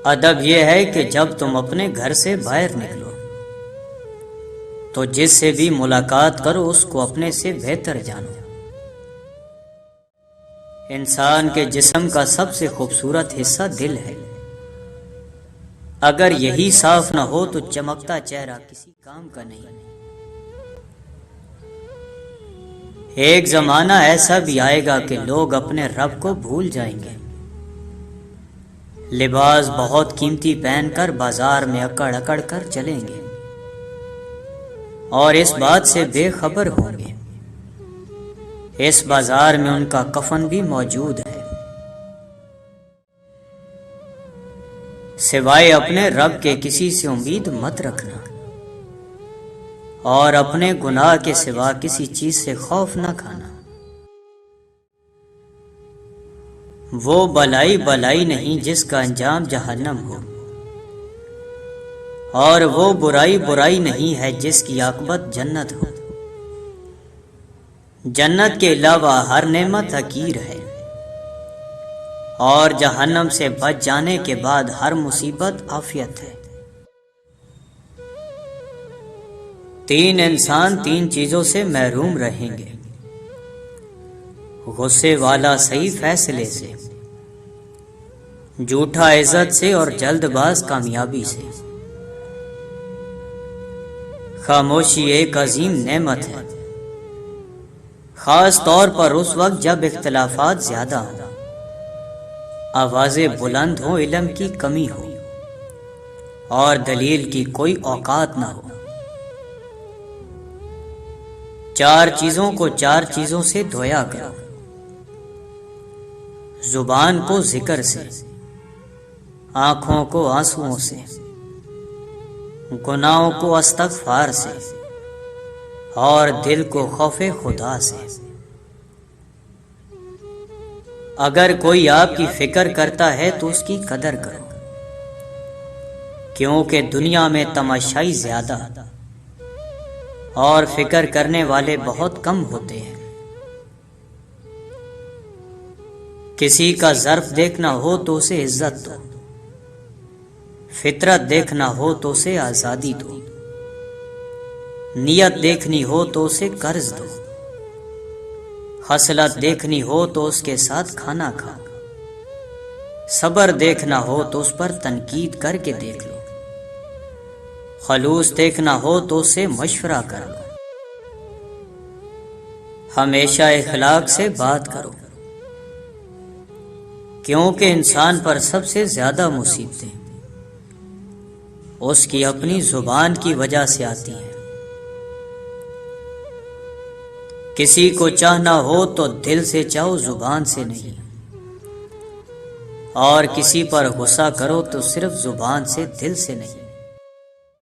ادب یہ ہے کہ جب تم اپنے گھر سے باہر نکلو تو جس سے بھی ملاقات کرو اس کو اپنے سے بہتر جانو۔ انسان کے جسم کا سب سے خوبصورت حصہ دل ہے۔ اگر یہی صاف نہ ہو تو چمکتا چہرہ کسی کام کا نہیں۔ ایک زمانہ ایسا بھی آئے گا کہ لوگ اپنے رب کو بھول جائیں گے، لباس بہت قیمتی پہن کر بازار میں اکڑ اکڑ کر چلیں گے اور اس بات سے بے خبر ہوں گے اس بازار میں ان کا کفن بھی موجود ہے۔ سوائے اپنے رب کے کسی سے امید مت رکھنا اور اپنے گناہ کے سوا کسی چیز سے خوف نہ کھانا۔ وہ بلائی بلائی نہیں جس کا انجام جہنم ہو، اور وہ برائی برائی نہیں ہے جس کی عاقبت جنت ہو۔ جنت کے علاوہ ہر نعمت حقیر ہے، اور جہنم سے بچ جانے کے بعد ہر مصیبت عافیت ہے۔ تین انسان تین چیزوں سے محروم رہیں گے: غصے والا صحیح فیصلے سے، جھوٹا عزت سے، اور جلد باز کامیابی سے۔ خاموشی ایک عظیم نعمت ہے، خاص طور پر اس وقت جب اختلافات زیادہ ہوں، آوازیں بلند ہوں، علم کی کمی ہو اور دلیل کی کوئی اوقات نہ ہو۔ چار چیزوں کو چار چیزوں سے دھویا کرو: زبان کو ذکر سے، آنکھوں کو آنسوؤں سے، گناہوں کو استغفار سے، اور دل کو خوف خدا سے۔ اگر کوئی آپ کی فکر کرتا ہے تو اس کی قدر کرو، کیونکہ دنیا میں تماشائی زیادہ اور فکر کرنے والے بہت کم ہوتے ہیں۔ کسی کا ظرف دیکھنا ہو تو اسے عزت دو، فطرت دیکھنا ہو تو اسے آزادی دو، نیت دیکھنی ہو تو اسے قرض دو، خصلت دیکھنی ہو تو اس کے ساتھ کھانا کھاؤ، صبر دیکھنا ہو تو اس پر تنقید کر کے دیکھ لو، خلوص دیکھنا ہو تو اسے مشورہ کر لو۔ ہمیشہ اخلاق سے بات کرو، کیونکہ انسان پر سب سے زیادہ مصیبتیں اس کی اپنی زبان کی وجہ سے آتی ہیں۔ کسی کو چاہنا ہو تو دل سے چاہو، زبان سے نہیں، اور کسی پر غصہ کرو تو صرف زبان سے، دل سے نہیں۔